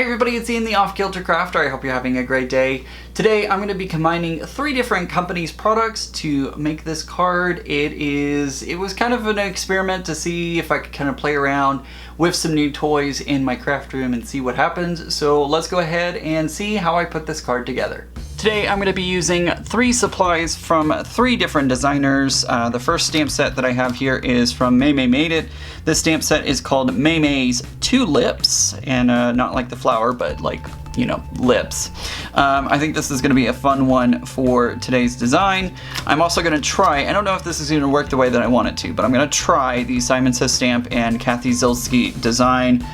Hey everybody, it's Ian the Off Kilter Crafter. I hope you're having a great day. Today I'm going to be combining 3 different companies' products to make this card. It was kind of an experiment to see if I could kind of play around with some new toys in my craft room and see what happens. So let's go ahead and see how I put this card together. Today I'm going to be using 3 supplies from 3 different designers. The first stamp set that I have here is from Maymay Made It. This stamp set is called Maymay's 2 Lips, and not like the flower, but like, you know, lips. I think this is going to be a fun one for today's design. I'm also going to try, I don't know if this is going to work the way that I want it to, but I'm going to try the Simon Says Stamp and Kathy Zielske design.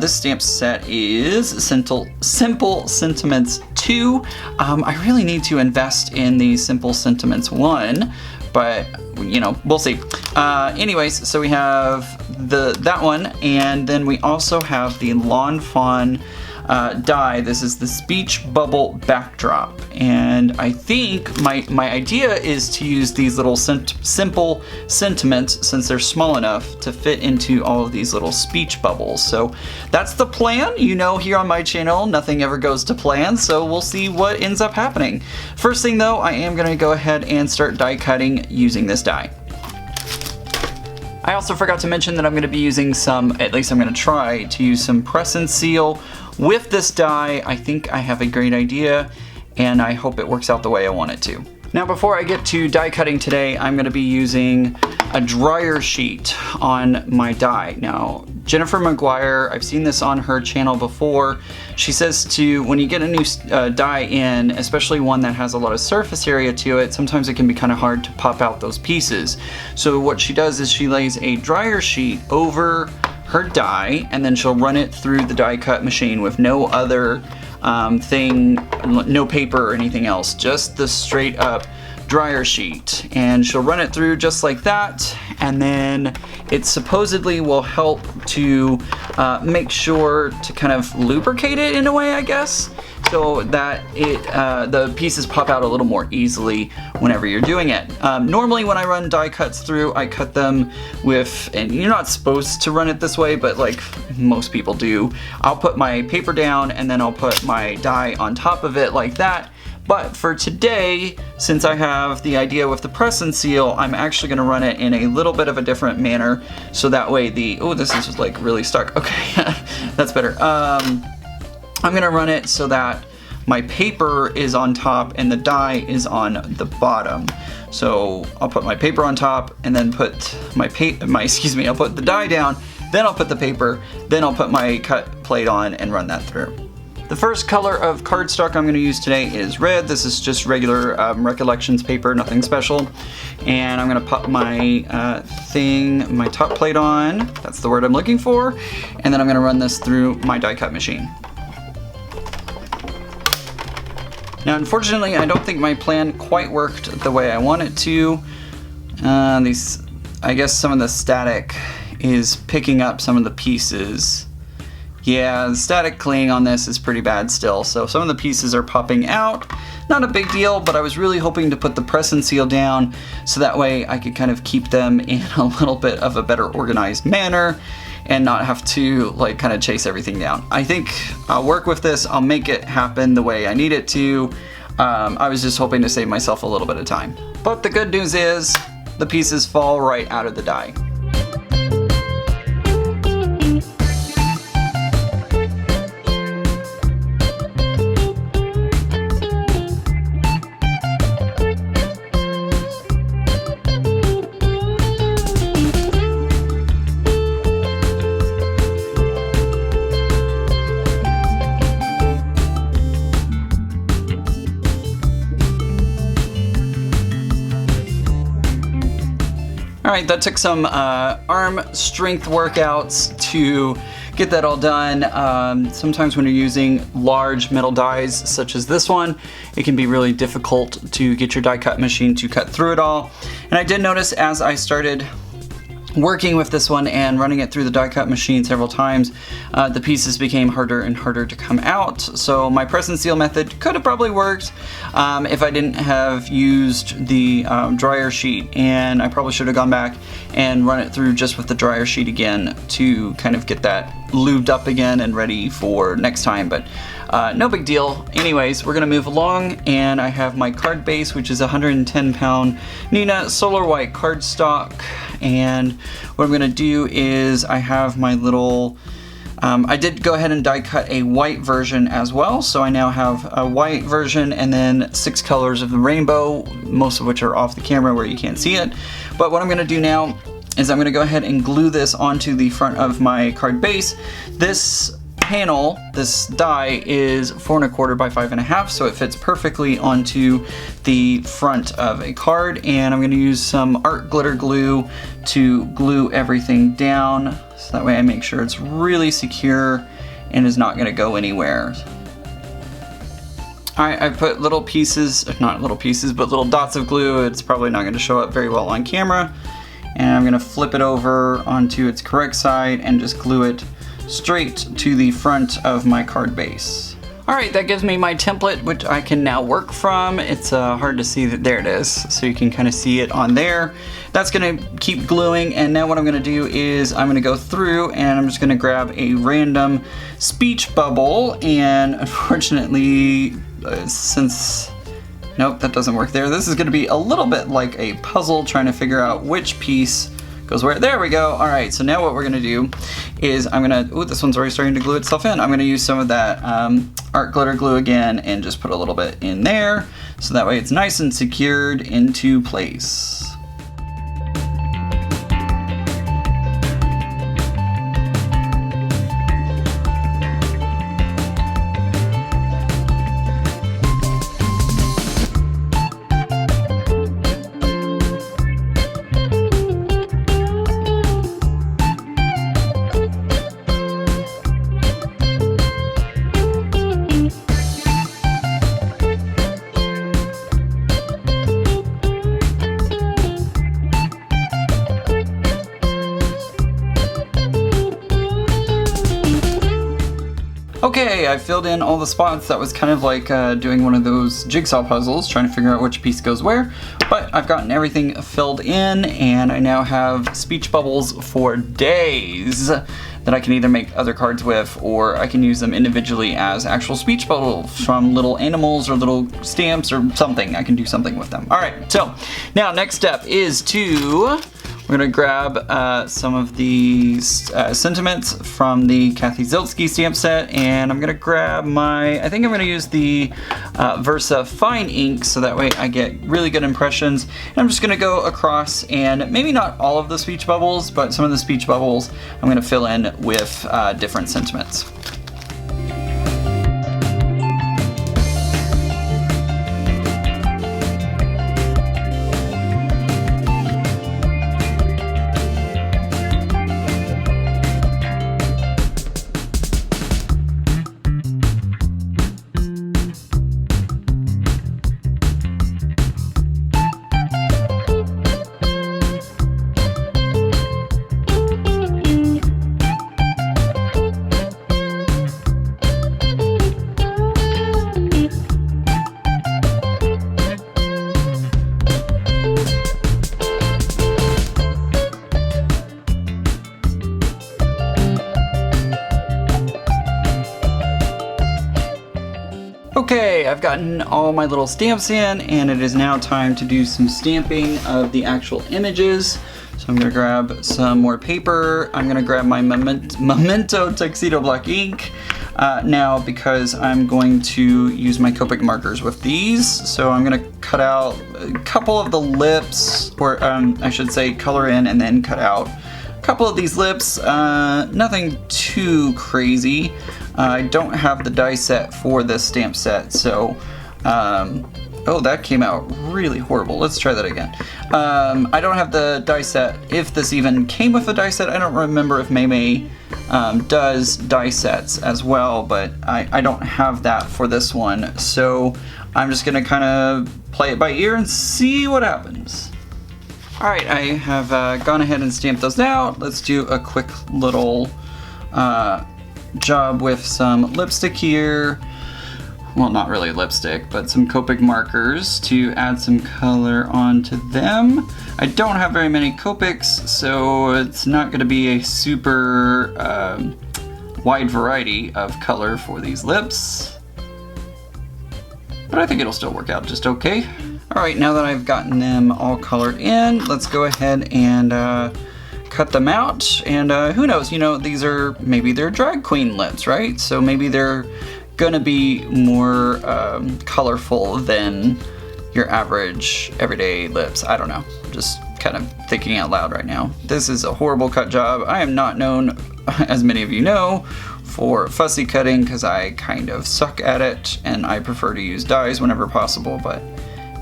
This stamp set is Simple Sentiments 2. I really need to invest in the Simple Sentiments 1, but you know, we'll see. Anyways, so we have that one, and then we also have the Lawn Fawn die. This is the Speech Bubble Backdrop, and I think my idea is to use these little simple sentiments, since they're small enough to fit into all of these little speech bubbles. So that's the plan. You know, here on my channel nothing ever goes to plan, so we'll see what ends up happening. First thing though, I am going to go ahead and start die cutting using this die. I also forgot to mention that I'm going to be using some, at least I'm going to try to use some press and seal with this die. I think I have a great idea, and I hope it works out the way I want it to. Now before I get to die cutting today, I'm going to be using a dryer sheet on my die. Now, Jennifer McGuire, I've seen this on her channel before. She says when you get a new die in, especially one that has a lot of surface area to it, sometimes it can be kind of hard to pop out those pieces. So what she does is she lays a dryer sheet over her die, and then she'll run it through the die cut machine with no other no paper or anything else, just the straight up dryer sheet, and she'll run it through just like that, and then it supposedly will help to make sure to kind of lubricate it in a way, I guess, so that the pieces pop out a little more easily whenever you're doing it. Normally when I run die cuts through, I cut them with, and you're not supposed to run it this way, but like most people do, I'll put my paper down and then I'll put my die on top of it like that. But for today, since I have the idea with the press and seal, I'm actually going to run it in a little bit of a different manner, so that way this is just like really stuck. Okay, that's better. I'm going to run it so that my paper is on top and the die is on the bottom. So I'll put my paper on top and then put I'll put the die down, then I'll put the paper, then I'll put my cut plate on and run that through. The first color of cardstock I'm going to use today is red. This is just regular Recollections paper, nothing special. And I'm going to pop my my top plate on, that's the word I'm looking for, and then I'm going to run this through my die cut machine. Now unfortunately, I don't think my plan quite worked the way I want it to. I guess some of the static is picking up some of the pieces. Yeah, the static cling on this is pretty bad still, so some of the pieces are popping out. Not a big deal, but I was really hoping to put the press and seal down so that way I could kind of keep them in a little bit of a better organized manner and not have to like kind of chase everything down. I think I'll work with this, I'll make it happen the way I need it to. I was just hoping to save myself a little bit of time. But the good news is the pieces fall right out of the die. Alright, that took some arm strength workouts to get that all done. Sometimes when you're using large metal dies such as this one, it can be really difficult to get your die cut machine to cut through it all. And I did notice as I started working with this one and running it through the die cut machine several times, the pieces became harder and harder to come out. So my press and seal method could have probably worked if I didn't have used the dryer sheet, and I probably should have gone back and run it through just with the dryer sheet again to kind of get that lubed up again and ready for next time, but no big deal. Anyways, we're gonna move along, and I have my card base, which is 110 pound Nina Solar White cardstock. And what I'm gonna do is I have my little, I did go ahead and die cut a white version as well, so I now have a white version and then 6 colors of the rainbow, most of which are off the camera where you can't see it. But what I'm gonna do now is I'm gonna go ahead and glue this onto the front of my card base. This panel, this die, is 4 1/4 by 5 1/2, so it fits perfectly onto the front of a card. And I'm gonna use some art glitter glue to glue everything down, so that way I make sure it's really secure and is not gonna go anywhere. Alright, I put little pieces, not little pieces, but little dots of glue. It's probably not gonna show up very well on camera. And I'm gonna flip it over onto its correct side and just glue it straight to the front of my card base. Alright, that gives me my template, which I can now work from. It's hard to see that, there it is, so you can kind of see it on there. That's gonna keep gluing, and now what I'm gonna do is I'm gonna go through and I'm just gonna grab a random speech bubble, and unfortunately, since, nope, that doesn't work there. This is gonna be a little bit like a puzzle, trying to figure out which piece goes where. There we go. All right, so now what we're gonna do is I'm gonna, ooh, this one's already starting to glue itself in. I'm gonna use some of that art glitter glue again and just put a little bit in there, so that way it's nice and secured into place. Okay, I filled in all the spots. That was kind of like doing one of those jigsaw puzzles, trying to figure out which piece goes where. But I've gotten everything filled in, and I now have speech bubbles for days that I can either make other cards with, or I can use them individually as actual speech bubbles from little animals or little stamps or something. I can do something with them. All right, so now next step is to, we're gonna grab some of these sentiments from the Kathy Zielske stamp set, and I'm gonna grab my, I think I'm gonna use the Versa Fine ink, so that way I get really good impressions. And I'm just gonna go across, and maybe not all of the speech bubbles, but some of the speech bubbles I'm gonna fill in with different sentiments. Okay, I've gotten all my little stamps in, and it is now time to do some stamping of the actual images. So I'm gonna grab some more paper. I'm gonna grab my Memento Tuxedo Black ink now, because I'm going to use my Copic markers with these. So I'm gonna cut out a couple of the lips, or I should say color in and then cut out a couple of these lips. Nothing too crazy. I don't have the die set for this stamp set, so, oh, that came out really horrible. Let's try that again. I don't have the die set, if this even came with a die set. I don't remember if Maymay does die sets as well, but I don't have that for this one. So I'm just gonna kind of play it by ear and see what happens. All right, I have gone ahead and stamped those out. Let's do a quick little job with some lipstick here. Well, not really lipstick, but some Copic markers to add some color onto them. I don't have very many Copics, so it's not going to be a super wide variety of color for these lips, but I think it'll still work out just okay. All right, now that I've gotten them all colored in, let's go ahead and cut them out. And who knows, you know, maybe they're drag queen lips, right? So maybe they're gonna be more colorful than your average everyday lips. I don't know, just kind of thinking out loud right now. This is a horrible cut job. I am not known, as many of you know, for fussy cutting because I kind of suck at it and I prefer to use dyes whenever possible, but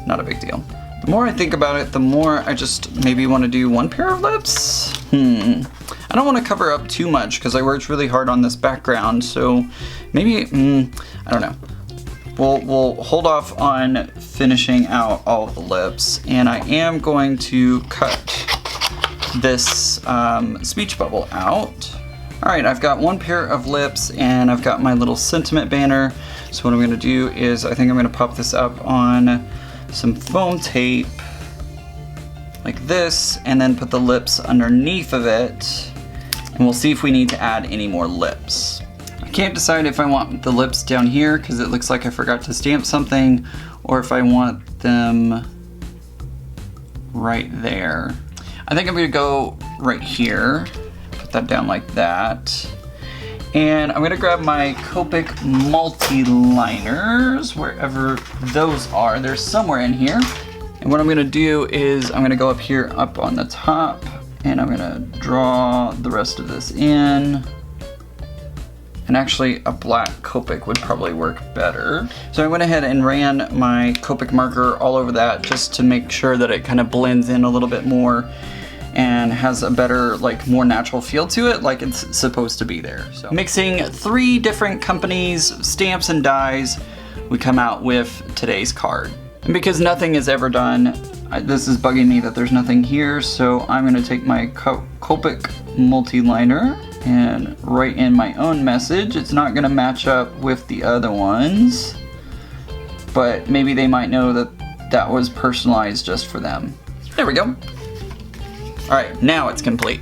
not a big deal. The more I think about it, the more I just maybe want to do one pair of lips. I don't want to cover up too much because I worked really hard on this background, so maybe, I don't know. We'll hold off on finishing out all of the lips, and I am going to cut this speech bubble out. All right, I've got one pair of lips and I've got my little sentiment banner. So what I'm gonna do is I think I'm gonna pop this up on some foam tape like this, and then put the lips underneath of it, and we'll see if we need to add any more lips. I can't decide if I want the lips down here because it looks like I forgot to stamp something, or if I want them right there. I think I'm gonna go right here, put that down like that. And I'm gonna grab my Copic multi-liners, wherever those are. They're somewhere in here. And what I'm gonna do is I'm gonna go up here, up on the top, and I'm gonna draw the rest of this in. And actually a black Copic would probably work better. So I went ahead and ran my Copic marker all over that just to make sure that it kind of blends in a little bit more and has a better, like, more natural feel to it, like it's supposed to be there. So mixing 3 different companies' stamps and dyes, we come out with today's card. And because nothing is ever done, this is bugging me that there's nothing here, so I'm gonna take my Copic multi-liner and write in my own message. It's not gonna match up with the other ones, but maybe they might know that that was personalized just for them. There we go. All right, now it's complete.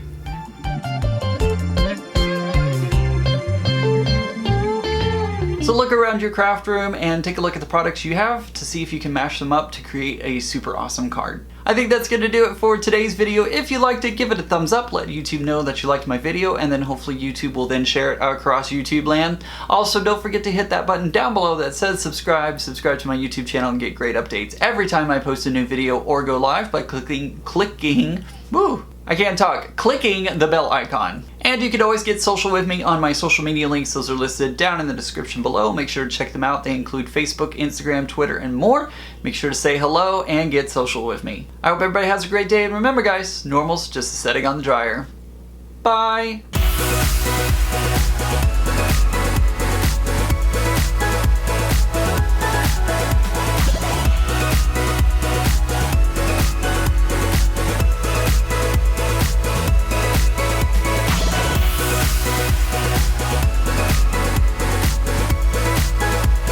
So look around your craft room and take a look at the products you have to see if you can mash them up to create a super awesome card. I think that's gonna do it for today's video. If you liked it, give it a thumbs up, let YouTube know that you liked my video, and then hopefully YouTube will then share it across YouTube land. Also, don't forget to hit that button down below that says subscribe. Subscribe to my YouTube channel and get great updates every time I post a new video or go live by clicking the bell icon. And you can always get social with me on my social media links. Those are listed down in the description below. Make sure to check them out. They include Facebook, Instagram, Twitter, and more. Make sure to say hello and get social with me. I hope everybody has a great day, and remember guys, normal's just a setting on the dryer. Bye!